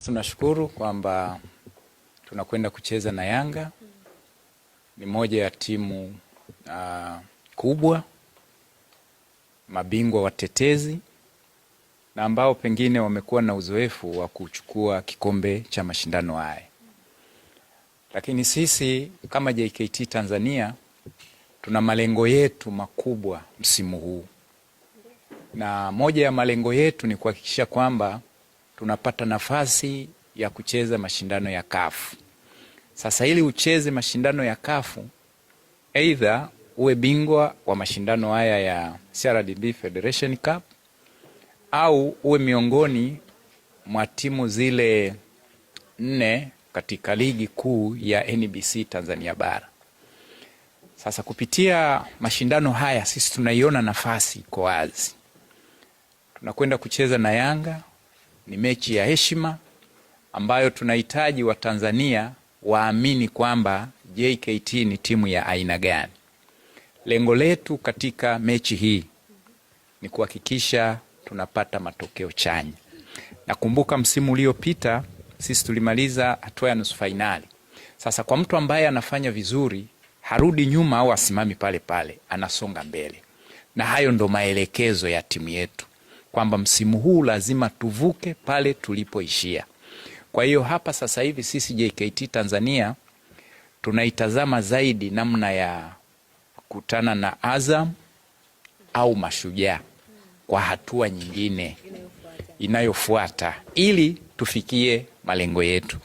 Tunashukuru kwamba tunakwenda kucheza na Yanga. Ni moja ya timu kubwa, mabingwa watetezi na ambao pengine wamekuwa na uzoefu wa kuchukua kikombe cha mashindano haya. Lakini sisi kama JKT Tanzania tuna malengo yetu makubwa msimu huu. Na moja ya malengo yetu ni kuhakikisha kwamba tunapata nafasi ya kucheza mashindano ya CAF. Sasa ili ucheze mashindano ya CAF, either uwe bingwa wa mashindano haya ya CRDB Federation Cup au uwe miongoni mwa timu zile 4 katika ligi kuu ya NBC Tanzania Bara. Sasa kupitia mashindano haya sisi tunaiona nafasi iko wazi. Tunakwenda kucheza na Yanga, ni mechi ya heshima ambayo tunahitaji Watanzania waamini kwamba JKT ni timu ya aina gani. Lengo letu katika mechi hii ni kuhakikisha tunapata matokeo chanya. Nakumbuka msimu uliopita sisi tulimaliza hatua ya nusu finali. Sasa kwa mtu ambaye anafanya vizuri, harudi nyuma au asimami pale pale, anasonga mbele. Na hayo ndo maelekezo ya timu yetu, kwamba msimu huu lazima tuvuke pale tulipoishia. Kwa hiyo hapa sasa hivi sisi JKT Tanzania tunaitazama zaidi namna ya kukutana na Azam au Mashujaa kwa hatua nyingine inayofuata ili tufikie malengo yetu.